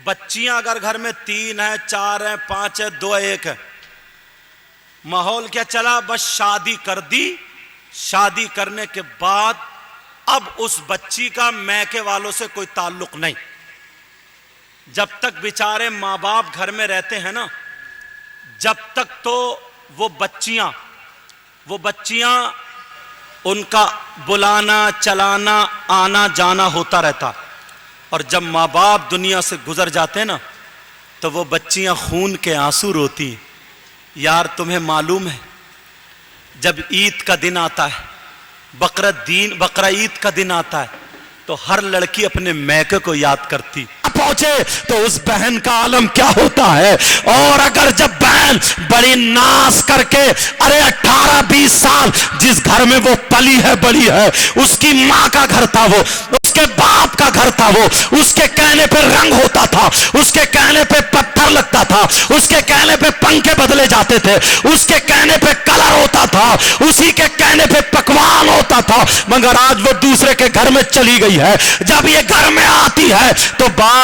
بچیاں اگر گھر میں 3 ہیں 4 ہیں 5 ہیں 2 1 ہے، ماحول کیا چلا؟ بس شادی کر دی، شادی کرنے کے بعد اب اس بچی کا میکے والوں سے کوئی تعلق نہیں۔ جب تک بیچارے ماں باپ گھر میں رہتے ہیں نا، جب تک تو وہ بچیاں ان کا بلانا چلانا آنا جانا ہوتا رہتا، اور جب ماں باپ دنیا سے گزر جاتے ہیں نا تو وہ بچیاں خون کے آنسو روتی ہیں۔ یار تمہیں معلوم ہے جب عید کا دن آتا ہے، بقرہ عید کا دن آتا ہے تو ہر لڑکی اپنے میکے کو یاد کرتی، پہنچے تو اس بہن کا عالم کیا ہوتا ہے۔ اور اگر جب بہن بڑی ناز کر کے 18-20 سال جس گھر میں وہ پلی ہے بڑی ہے، اس کی ماں کا گھر تھا، وہ اس کے باپ کا گھر تھا، وہ اس کے کہنے پہ رنگ ہوتا تھا، اس کے کہنے پہ پتھر لگتا تھا، اس کے کہنے پہ پنکھے بدلے جاتے تھے، اس کے کہنے پہ کلر ہوتا تھا، اسی کے کہنے پہ پکوان ہوتا تھا، مگر آج وہ دوسرے کے گھر میں چلی گئی ہے۔ جب یہ گھر میں آتی ہے تو بعض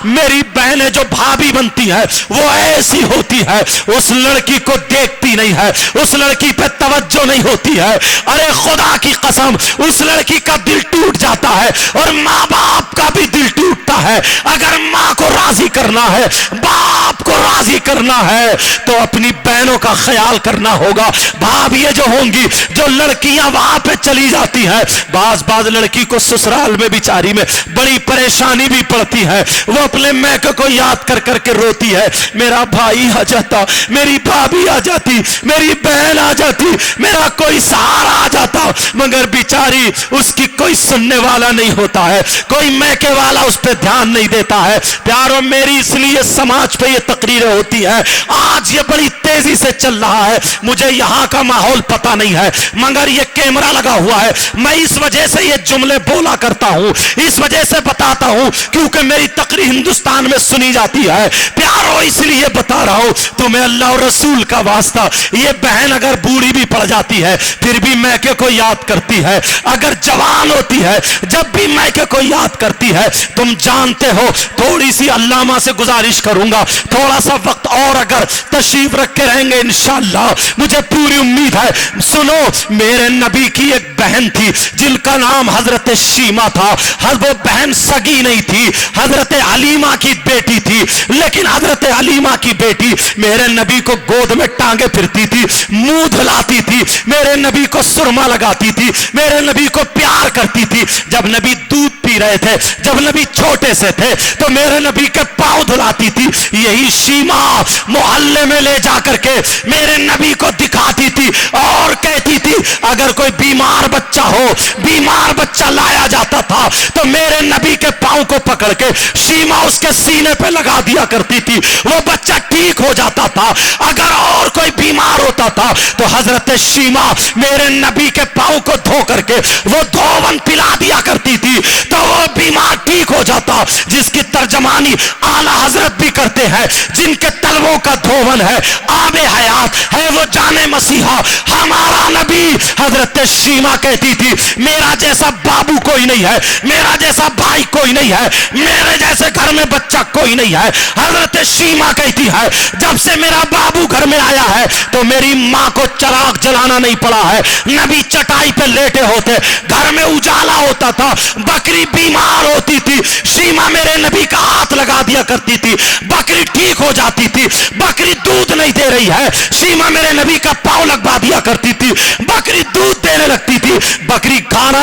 میری بہنیں جو بھابی بنتی ہیں وہ ایسی ہوتی ہے، اس لڑکی کو دیکھتی نہیں ہے، اس لڑکی پہ توجہ نہیں ہوتی ہے۔ ارے خدا کی قسم، اس لڑکی کا دل ٹوٹ جاتا ہے اور ماں باپ کا بھی دل ٹوٹتا ہے۔ اگر ماں کو راضی کرنا ہے، باپ کو راضی کرنا ہے تو اپنی بہنوں کا خیال کرنا ہوگا۔ بھابیاں جو ہوں گی، جو لڑکیاں وہاں پہ چلی جاتی ہیں، بعض لڑکی کو سسرال میں بیچاری میں بڑی پریشانی بھی پڑتی ہے، وہ اپنے میکے کو یاد کر کر کے روتی ہے۔ میرا بھائی آ جاتا، میری بھابی آ جاتی، میری بہن آ جاتی، میرا کوئی سہارا آ جاتا، مگر بیچاری اس کی کوئی سننے والا نہیں ہوتا ہے، کوئی میکے والا اس پہ دھیان نہیں دیتا ہے۔ پیارو میری اس لیے سماج پہ یہ تقریریں ہوتی ہیں، آج یہ بڑی تیزی سے چل رہا ہے، مجھے یہاں کا ماحول پتہ نہیں ہے، مگر یہ کیمرہ لگا ہوا ہے، میں اس وجہ سے یہ جملے بولا کرتا ہوں، اس وجہ سے بتاتا ہوں کیونکہ میری تقریر ہندوستان میں سنی جاتی ہے۔ پیارو اس لیے بتا رہا ہوں تمہیں اللہ اور رسول کا واسطہ، یہ بہن اگر بوڑھی بھی پڑ جاتی ہے پھر بھی میکے کو یاد کرتی ہے، اگر جوان ہوتی ہے جب بھی میکے کو یاد کرتی ہے۔ تم جانتے ہو، تھوڑی سی علامہ سے گزارش کروں گا، تھوڑا سا وقت اور اگر تشریف رکھ کے رہیں گے انشاءاللہ، مجھے پوری امید ہے۔ سنو، میرے نبی کی ایک بہن تھی جن کا نام حضرت شیما تھا، وہ بہن سگی نہیں تھی، حضرت حلیمہ کی بیٹی تھی، لیکن حضرت حلیمہ کی بیٹی میرے نبی کو گود میں ٹانگے پھرتی تھی، منہ دھلاتی تھی، میرے نبی کو سرما لگاتی تھی، میرے نبی کو پیار کرتی تھی۔ جب نبی دودھ پی رہے تھے، جب نبی چھوٹے سے تھے تو میرے نبی کے پاؤں دھلاتی تھی، یہی شیما محلے میں لے جا کر کے میرے نبی کو دکھاتی تھی اور کہتی تھی اگر کوئی بیمار بچہ ہو، بیمار بچہ لایا جاتا تھا تو میرے نبی کے پاؤں کو پکڑ کے شیما اس کے سینے پہ لگا دیا کرتی تھی، وہ بچہ ٹھیک ہو جاتا تھا۔ اگر اور کوئی بیمار ہوتا تھا تو حضرت شیما میرے نبی کے پاؤں کو دھو کر کے وہ دھوون پلا دیا کرتی تھی تو وہ بیمار ٹھیک ہو جاتا، جس کی ترجمانی اعلیٰ حضرت بھی کرتے ہیں، جن کے تلووں کا دھوون ہے آب حیات ہے، وہ جان مسیحا ہمارا نبی۔ حضرت شیما کہتی تھی میرا جیسا بابو کوئی نہیں ہے، میرا جیسا بھائی کوئی نہیں ہے، میرے جیسے گھر میں بچہ کوئی نہیں ہے۔ حضرت شیما کہتی ہے جب سے میرا بابو گھر میں آیا ہے تو میری ماں کو چراغ جلانا نہیں پڑا ہے، نبی چٹائی پہ لیٹے ہوتے، گھر میں اجالا ہوتا تھا، بکری بیمار ہوتی تھی، شیما میرے نبی کا ہاتھ لگا دیا کرتی تھی، بکری ٹھیک ہو جاتی تھی۔ بکری دودھ نہیں دے رہی ہے، شیما میرے نبی کا پاؤں لگوا دیا کرتی تھی، بکری دودھ دینے لگتی تھی۔ بکری کھانا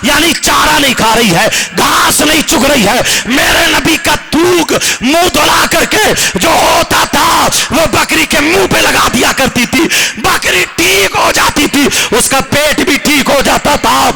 یعنی چارہ نہیں کھا رہی ہے، گھاس نہیں چگ رہی ہے، میرے نبی کا تھوک منہ دھلا کر کے جو ہوتا تھا وہ بکری کے منہ پہ لگا دیا کرتی تھی، بکری ٹھیک ہو جاتی تھی، اس کا پیٹ بھی ٹھیک ہو جاتا تھا۔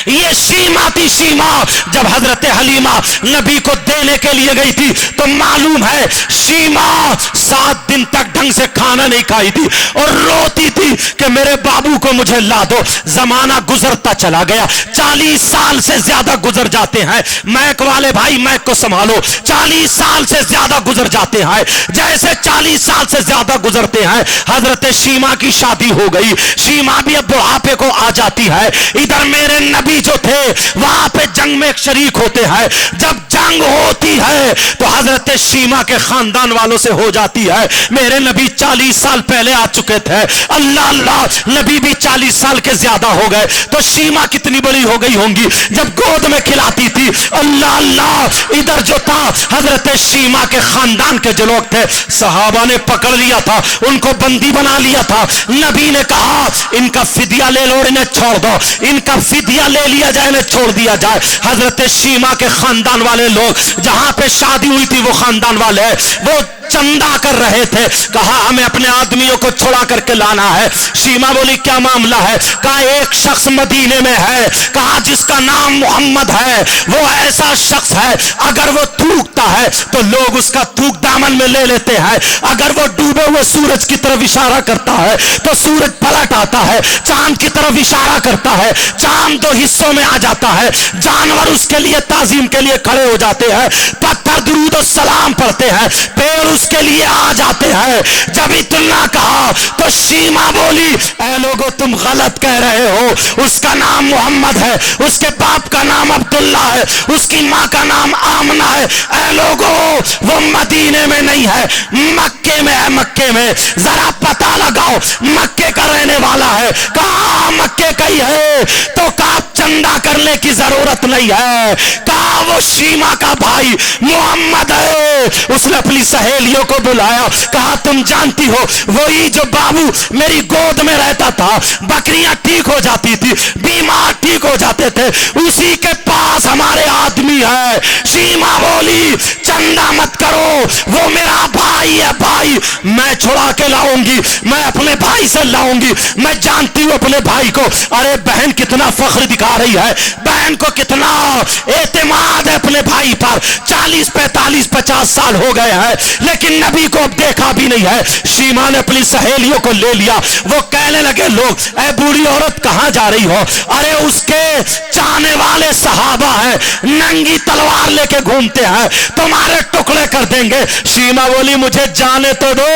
یہ شیما تھی شیما۔ جب حضرت حلیمہ نبی کو دینے کے لیے گئی تھی تو معلوم ہے شیما 7 دن تک ڈھنگ سے کھانا نہیں کھائی تھی اور روتی تھی کہ میرے بابو کو مجھے لا دو۔ زمانہ گزرتا چلا گیا، 40 سال سے زیادہ گزر جاتے ہیں، میک والے بھائی میک کو سنبھالو، 40 سال سے زیادہ گزر جاتے ہیں۔ جیسے 40 سال سے زیادہ گزرتے ہیں، حضرت شیما کی شادی ہو گئی، شیما بھی اب بڑھاپے کو آ جاتی ہے۔ ادھر میرے نبی جو تھے وہاں پہ جنگ میں شریک ہوتے ہیں، جب جنگ جنگ ہوتی ہے تو حضرت شیما کے خاندان والوں سے ہو جاتی ہے. میرے نبی 40 سال پہلے آ چکے تھے. اللہ اللہ, نبی بھی 40 سال کے زیادہ ہو گئے تو شیما کتنی بڑی ہو گئی ہوں گی جب گود میں کھلاتی تھی. اللہ اللہ, ادھر جو تھا حضرت شیما کے خاندان کے جو لوگ تھے صحابہ نے پکڑ لیا تھا, ان کو بندی بنا لیا تھا. نبی نے کہا ان کا فدیہ لے لو, انہیں چھوڑ دو, ان کا فدیہ لے لیا جائے, انہیں چھوڑ دیا جائے. حضرت شیما کے خاندان والے لوگ, جہاں پہ شادی ہوئی تھی وہ خاندان والے وہ چندہ کر رہے تھے. کہا ہمیں اپنے آدمیوں کو چھڑا کر کے لانا ہے. شیما بولی کیا معاملہ ہے؟ کہا ایک شخص مدینے میں ہے, کہا جس کا نام محمد ہے, وہ ایسا شخص ہے اگر وہ تھوکتا ہے تو لوگ اس کا تھوک دامن میں لے لیتے ہیں, اگر وہ ڈوبے ہوئے سورج کی طرف اشارہ کرتا ہے تو سورج پلٹ آتا ہے, چاند کی طرف اشارہ کرتا ہے چاند 2 حصوں میں آ جاتا ہے, جانور اس کے لیے تعظیم کے لیے کھڑے ہو جاتے ہیں, پتھر درود و سلام پڑھتے ہیں, پیڑ اس کے لیے آ جاتے ہیں. جب اتنا کہا تو شیما بولی اے لوگو تم غلط کہہ رہے ہو, اس کا نام محمد ہے, اس کے باپ کا نام عبداللہ ہے, اس کی ماں کا نام آمنہ ہے. اے لوگو وہ مدینے میں نہیں ہے, مکے میں ہے, مکے میں. ذرا پتہ لگاؤ مکے کا رہنے والا ہے. کہا مکے کا ہی ہے تو کہا چندہ کرنے کی ضرورت نہیں ہے. کہا وہ شیما کا بھائی محمد ہے. اس نے اپنی سہیلیوں کو بلایا, کہا تم جانتی ہو وہی جو بابو میری گود میں رہتا تھا, بکریاں ٹھیک ہو جاتی تھی, بیمار ٹھیک ہو جاتے تھے, اسی کے پاس ہمارے آدمی ہے. شیما بولی چندہ مت کرو, وہ میرا بھائی ہے, بھائی میں چھڑا کے لاؤں گی, میں اپنے بھائی سے لاؤں گی, میں جانتی ہوں اپنے بھائی کو. ارے بہن کتنا فخر دکھا رہی ہے, بہن کو کتنا اعتماد ہے اپنے بھائی پر. 40 45 50 سال ہو گئے ہیں لیکن نبی کو اب دیکھا بھی نہیں ہے. شیما نے اپنی سہیلیوں کو لے لیا. وہ کہنے لگے لوگ اے بوڑھی عورت کہاں جا رہی ہو؟ ارے اس کے چاہنے والے صحابہ ہیں, ننگی تلوار لے کے گھومتے ہیں, تمہارے ٹکڑے کر دیں گے. شیما بولی مجھے جانے تو دو,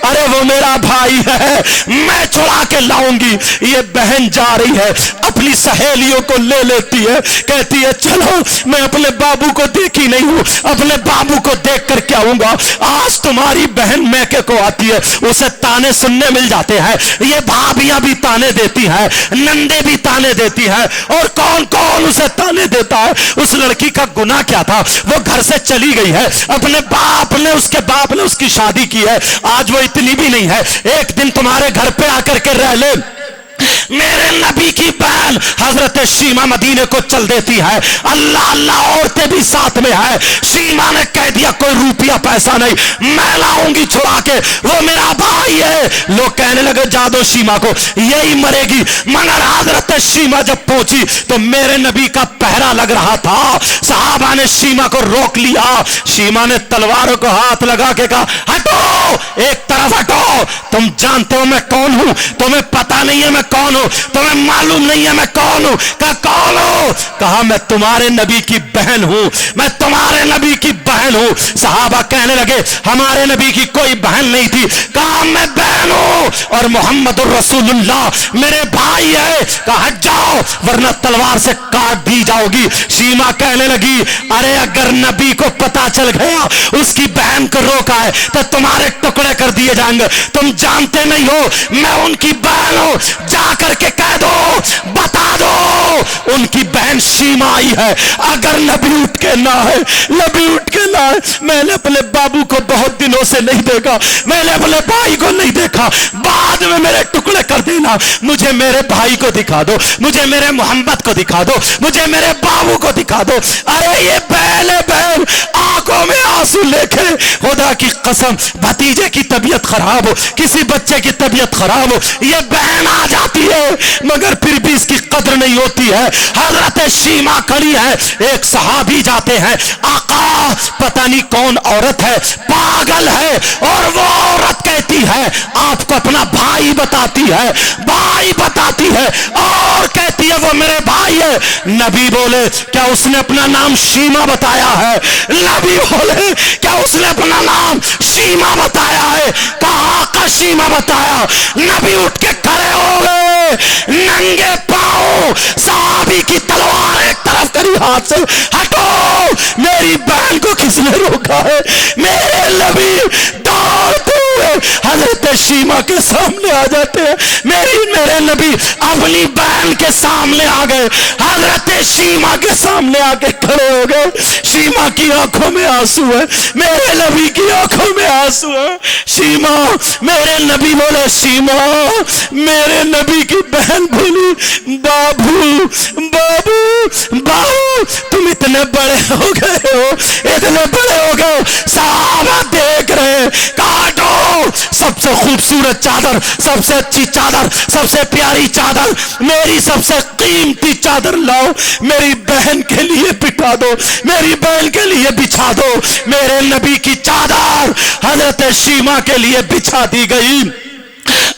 ارے وہ میرا بھائی ہے, میں چھڑا کے لاؤں گی. یہ بہن جا رہی ہے, اپنی سہیلیوں کو لے لیتی ہے, کہتی ہے چلو میں اپنے بابو کو دیکھی نہیں ہوں, اپنے بابو کو دیکھ کر کے آؤں گا. آج تمہاری بہن میکے کو آتی ہے, اسے تانے سننے مل جاتے ہیں. یہ بھابیاں بھی تانے دیتی ہیں, نندے بھی تانے دیتی ہیں, اور کون کون اسے تانے دیتا ہے. اس لڑکی کا گناہ کیا تھا؟ وہ گھر سے چلی گئی ہے, اپنے باپ نے اس کے باپ نے اس کی شادی کی ہے. آج وہ اتنی بھی نہیں ہے ایک دن تمہارے گھر پہ آ کر کے رہ لے. میرے نبی کی بہن حضرت شیما مدینے کو چل دیتی ہے. اللہ اللہ, عورتیں بھی ساتھ میں ہے. شیما نے کہہ دیا کوئی روپیہ پیسہ نہیں, میں لاؤں گی چھڑا کے, وہ میرا بھائی ہے. لوگ کہنے لگے جادو شیما کو یہی مرے گی. مگر حضرت شیما جب پہنچی تو میرے نبی کا پہرا لگ رہا تھا. صحابہ نے شیما کو روک لیا. شیما نے تلواروں کو ہاتھ لگا کے کہا ہٹو, ایک طرف ہٹو, تم جانتے ہو میں کون ہوں؟ تمہیں پتا نہیں ہے میں کون ہوں؟ تمہیں معلوم نہیں ہے میں کون ہوں؟ کہا کون ہوں؟ کہا میں تمہارے نبی کی بہن ہوں, میں تمہارے نبی کی بہن ہوں. صحابہ کہنے لگے ہمارے نبی کی کوئی بہن نہیں تھی. کہا میں بہن ہوں اور محمد الرسول اللہ میرے بھائی ہے. کہا ہٹ جاؤ ورنہ تلوار سے کاٹ دی جاؤ گی. شیما کہنے لگی ارے اگر نبی کو پتا چل گیا اس کی بہن کو روکا ہے تو تمہارے ٹکڑے کر دیے جائیں گے. تم جانتے نہیں ہو میں ان کی بہن ہوں. جا کر کے کہہ دو, بتا دو ان کی بہن شیما آئی ہے. اگر نبی اٹھ کے نہ ہے, نبی اٹھ کے نہ ہے, میں نے اپنے بابو کو بہت دنوں سے نہیں دیکھا, میں نے اپنے بھائی کو نہیں دیکھا, بعد میں میرے ٹکڑے کر دینا. مجھے میرے بھائی کو دکھا دو, مجھے میرے محمد کو دکھا دو, مجھے میرے بابو کو دکھا دو. ارے یہ بہن آنکھوں میں آنسو لے کے, خدا کی قسم بھتیجے کی طبیعت خراب ہو, کسی بچے کی طبیعت خراب ہو, یہ بہن آ جاتی ہے مگر پھر بھی اس کی قدر نہیں ہوتی ہے. حضرت شیما کھڑی ہے, ایک صحابی جاتے ہیں, آقا پتہ نہیں کون عورت ہے, پاگل ہے, اور وہ عورت کہتی ہے آپ کو اپنا بھائی بتاتی ہے, بھائی بتاتی ہے, اور کہتی ہے وہ میرے بھائی ہے. نبی بولے کیا اس نے اپنا نام شیما بتایا ہے؟ نبی بولے کیا اس نے اپنا نام شیما بتایا ہے؟ کہا آقا شیما بتایا. نبی اٹھ کے کھڑے ہو گئے, ننگے پاؤں ہٹاؤ, صحابی کی تلوار ایک طرف کری ہاتھ سے, ہٹو, میری بہن کو کس نے روکا ہے؟ میرے نبی دوڑتے ہوئے حضرت شیما کے سامنے آ جاتے ہیں. میرے نبی اپنی بہن کے سامنے آ گئے, حضرت شیما کے سامنے آ کے کھڑے ہو گئے. شیما کی آنکھوں میں آنسو ہے, میرے نبی کی آنکھوں میں آنسو ہے. شیما, میرے نبی بولے, شیما میرے نبی کی بہن بولی, بابو بابو بابو تم اتنے بڑے ہو گئے ہو, اتنے بڑے ہو گئے. صحابہ دیکھ رہے, کاٹو, سب سے خوبصورت چادر, سب سے اچھی چادر, سب سے پیاری چادر, میری سب سے قیمتی چادر لاؤ, میری بہن کے لیے بٹھا دو, میری بہن کے لیے بچھا دو. میرے نبی کی چادر حضرت شیما کے لیے بچھا دی گئی.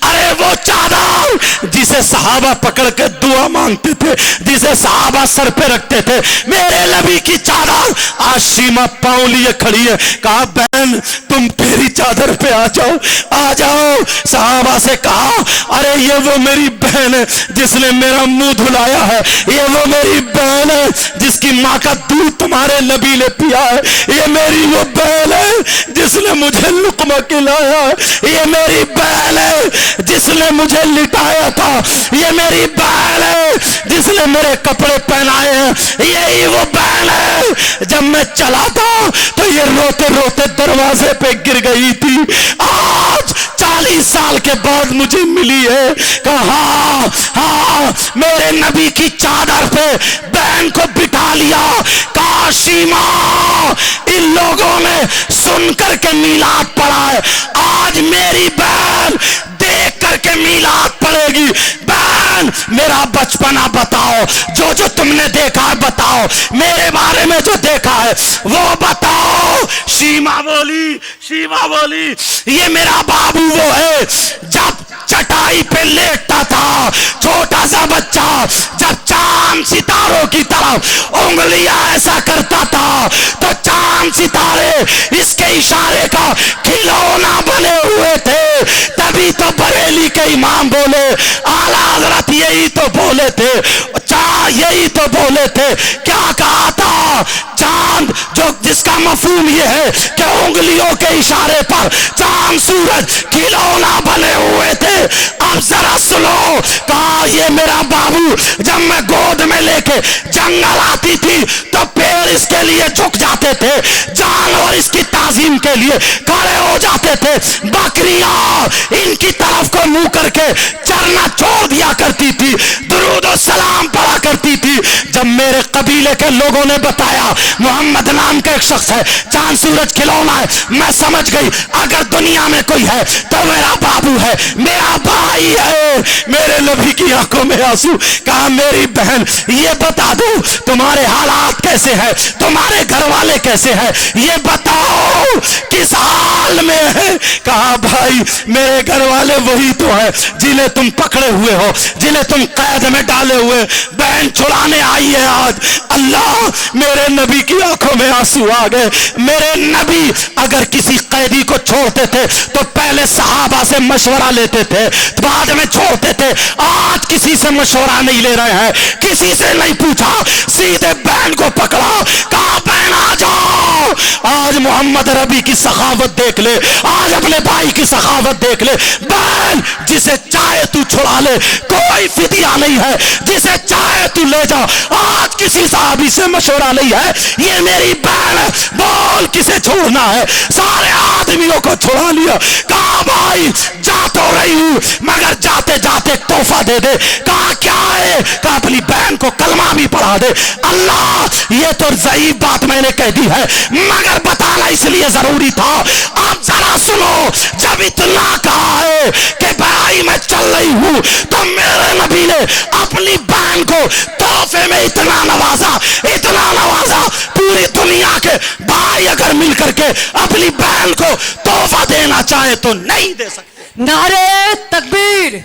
ارے وہ چادر جسے صحابہ پکڑ کے دعا مانگتے تھے, جسے صحابہ سر پہ رکھتے تھے, میرے نبی کی چادر. آج شیما پاؤں لیے کھڑی ہے. کہا بہن تم تیری چادر پہ آ جاؤ, آ جاؤ. صحابہ سے کہا ارے یہ وہ میری بہن ہے جس نے میرا منہ دھلایا ہے, یہ وہ میری بہن ہے جس کی ماں کا دودھ تمہارے نبی نے پیا ہے, یہ میری وہ بہن ہے جس نے مجھے لقمہ کھلایا ہے, یہ میری بہن ہے جس نے مجھے لٹایا تھا, یہ میری بہن ہے جس نے میرے کپڑے پہنائے ہیں, یہی وہ بہن ہے. جب میں چلا تھا تو یہ روتے روتے دروازے پہ گر گئی تھی, آج 40 سال کے بعد مجھے ملی ہے. کہا ہاں میرے نبی کی چادر پہ بہن کو بٹھا لیا. کاشی ماں ان لوگوں نے سن کر کے میلاد پڑھا ہے, آج میری بہن دیکھ کر کے میلاد پڑے گی. بہن میرا بچپنا بتاؤ, جو جو تم نے دیکھا ہے بتاؤ, میرے بارے میں جو دیکھا ہے وہ بتاؤ. شیما بولی یہ میرا بابو وہ ہے جب چٹائی پہ لیٹتا تھا چھوٹا سا بچہ, جب چاند ستاروں کی طرف انگلیاں ایسا کرتا تھا تو چاند ستارے اس کے اشارے کا کھلونا بنے ہوئے تھے. تبھی تو بریلی کے امام بولے اعلیٰ حضرت یہی تو بولے تھے, یہی تو بولے تھے. کیا کہا تھا؟ چاند جو جس کا مفہوم یہ ہے کہ انگلیوں کے اشارے پر چاند سورج کھلونا بنے ہوئے تھے. اب ذرا سنو, کہا یہ میرا بابو جب میں گود میں لے کے جنگل آتی تھی تو پیڑ اس کے لیے جھک جاتے تھے, جانور اس کی تعظیم کے لیے کھڑے ہو جاتے تھے, بکریاں ان کی طرف کو منہ کر کے چرنا چھوڑ دیا کرتی تھی, درود و سلام پڑھا کرتی تھی. جب میرے قبیلے کے لوگوں نے بتایا محمد نام کا ایک شخص ہے, چاند سورج کھلونا ہے, میں سمجھ گئی اگر دنیا میں کوئی ہے تو میرا بابو ہے, میرا بھائی ہے. میرے نبی کی آنکھوں میں آنسو. کہا میری بہن یہ بتا دو تمہارے حالات کیسے ہیں, تمہارے گھر والے کیسے ہیں, یہ بتاؤ کس حال میں ہے. کہا بھائی میرے گھر والے وہی تو ہے جنہیں تم پکڑے ہوئے ہو, جنہیں تم قید میں ڈالے ہوئے, بہن چھڑانے آئی ہے آج. اللہ, میرے نبی کی آنکھوں میں آنسو آ گئے. میرے نبی اگر کسی قیدی کو چھوڑتے تھے تو پہلے صحابہ سے مشورہ لیتے تھے, بعد میں چھوڑتے تھے. آج کسی سے مشورہ نہیں لے رہے ہیں, کسی سے نہیں پوچھا, سیدھے بہن کو پکڑا, کہا بہن آ جاؤ. آج محمد ربی کی سخاوت دیکھ لے, آج اپنے بھائی کی سخاوت دیکھ لے. بہن جسے چاہے تو چھڑا لے, کوئی فدیہ نہیں ہے, جسے چاہے تو لے جا. آج کسی صحابی سے مشورہ نہیں ہے, یہ میری بہن ہے, بول کسے چھوڑنا ہے. سارے آدمیوں کو چھڑا لیا. کہا بھائی جا تو رہی ہوں مگر جاتے جاتے ایک تحفہ دے دے. کہا کیا ہے؟ کہا اپنی بہن کو کلمہ بھی پڑھا دے. اللہ, یہ تو ضعیف بات میں نے کہہ دی ہے مگر بتانا اس لیے ضروری تھا. اب ذرا سنو, جب اتنا کہا ہے کہ بھائی میں چل رہی ہوں تو میرے نبی نے اپنی بہن کو تحفے میں اتنا نوازا, اتنا نوازا, پوری دنیا کے بھائی اگر مل کر کے اپنی بہن کو تحفہ دینا چاہے تو نہیں دے سکتے. نعرے تکبیر,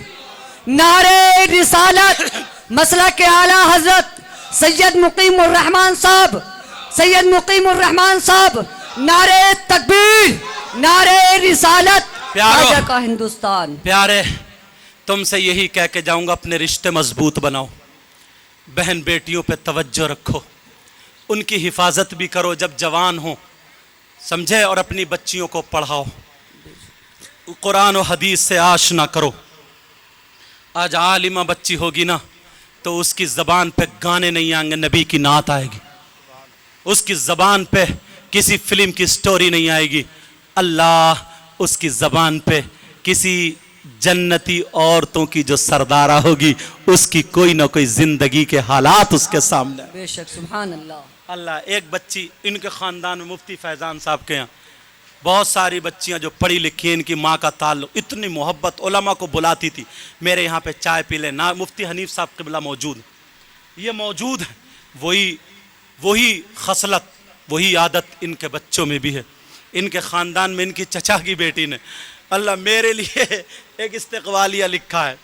نعرے رسالت, مسلک اعلیٰ حضرت سید مقیم الرحمان صاحب, سید مقیم الرحمان صاحب. نعرے تکبیر, نعرے رسالت, راجہ کا ہندوستان. پیارے, تم سے یہی کہہ کے جاؤں گا اپنے رشتے مضبوط بناؤ, بہن بیٹیوں پہ توجہ رکھو، ان کی حفاظت بھی کرو جب جوان ہوں، سمجھے، اور اپنی بچیوں کو پڑھاؤ، قرآن و حدیث سے آشنا کرو۔ آج عالمہ بچی ہوگی نا تو اس کی زبان پہ گانے نہیں آئیں گے، نبی کی نعت آئے گی، اس کی زبان پہ کسی فلم کی سٹوری نہیں آئے گی، اللہ اس کی زبان پہ کسی جنتی عورتوں کی جو سردارہ ہوگی اس کی کوئی نہ کوئی زندگی کے حالات اس کے سامنے۔ بے شک، سبحان اللہ۔ اللہ، ایک بچی ان کے خاندان میں مفتی فیضان صاحب کے یہاں بہت ساری بچیاں جو پڑھی لکھی ہیں، ان کی ماں کا تعلق، اتنی محبت، علماء کو بلاتی تھی میرے یہاں پہ چائے پی لیں، نہ مفتی حنیف صاحب قبلہ موجود ہیں، یہ موجود ہیں، وہی خصلت، وہی عادت ان کے بچوں میں بھی ہے، ان کے خاندان میں ان کی چچا کی بیٹی نے اللہ میرے لیے ایک استقبالیہ لکھا ہے،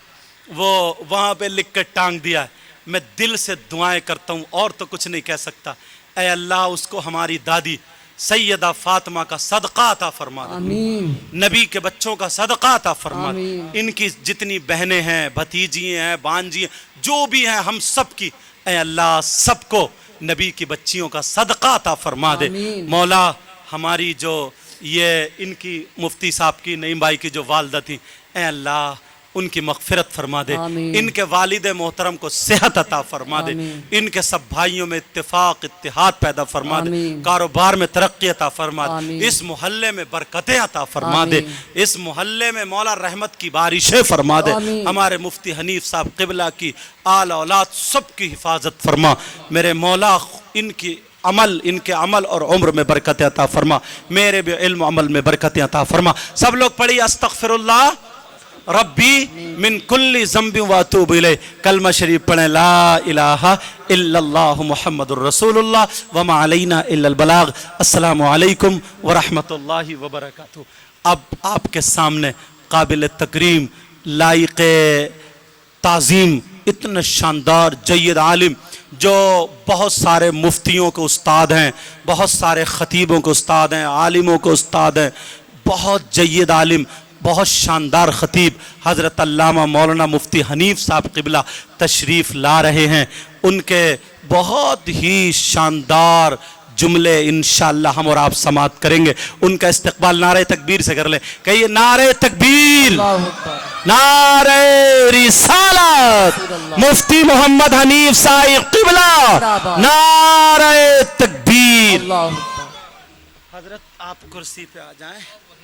وہ وہاں پہ لکھ کر ٹانگ دیا ہے، میں دل سے دعائیں کرتا ہوں اور تو کچھ نہیں کہہ سکتا، اے اللہ اس کو ہماری دادی سیدہ فاطمہ کا صدقہ عطا فرما دے، آمین، نبی کے بچوں کا صدقہ عطا فرما دے، آمین۔ ان کی جتنی بہنیں ہیں، بھتیجی ہیں، بانجی ہیں، جو بھی ہیں، ہم سب کی اے اللہ سب کو نبی کی بچیوں کا صدقہ عطا فرما دے۔ آمین۔ مولا ہماری جو یہ ان کی مفتی صاحب کی نعیم بھائی کی جو والدہ تھی، اے اللہ ان کی مغفرت فرما دے، آمین۔ ان کے والد محترم کو صحت عطا فرما دے، آمین۔ ان کے سب بھائیوں میں اتفاق اتحاد پیدا فرما دے، آمین۔ کاروبار میں ترقی عطا فرما دے، آمین۔ اس محلے میں برکتیں عطا فرما دے، آمین۔ اس محلے میں مولا رحمت کی بارشیں فرما دے، آمین۔ ہمارے مفتی حنیف صاحب قبلہ کی آل اولاد سب کی حفاظت فرما، میرے مولا ان کے عمل اور عمر میں برکت عطا فرما، میرے بھی علم و عمل میں برکت عطا فرما۔ سب لوگ پڑھی استغفر اللہ ربی من کل ذنب واتوب الیہ، کلمہ شریف پڑھیں، لا الہ الا اللہ محمد الرسول اللہ وما علینا الا البلاغ۔ السلام علیکم ورحمۃ اللہ وبرکاتہ۔ اب آپ کے سامنے قابل تکریم، لائق تعظیم، اتنا شاندار جید عالم جو بہت سارے مفتیوں کے استاد ہیں، بہت سارے خطیبوں کے استاد ہیں، عالموں کے استاد ہیں، بہت جید عالم، بہت شاندار خطیب حضرت علامہ مولانا مفتی حنیف صاحب قبلہ تشریف لا رہے ہیں، ان کے بہت ہی شاندار جملے انشاءاللہ ہم اور آپ سماعت کریں گے۔ ان کا استقبال نعرہ تکبیر سے کر لیں، کہیے نعرہ تکبیر، اللہ اکبر، نعرہ رسالت، مفتی محمد حنیف صاحب قبلہ، نعرہ تکبیر۔ اللہ اکبر۔ حضرت آپ کرسی پہ آ جائیں۔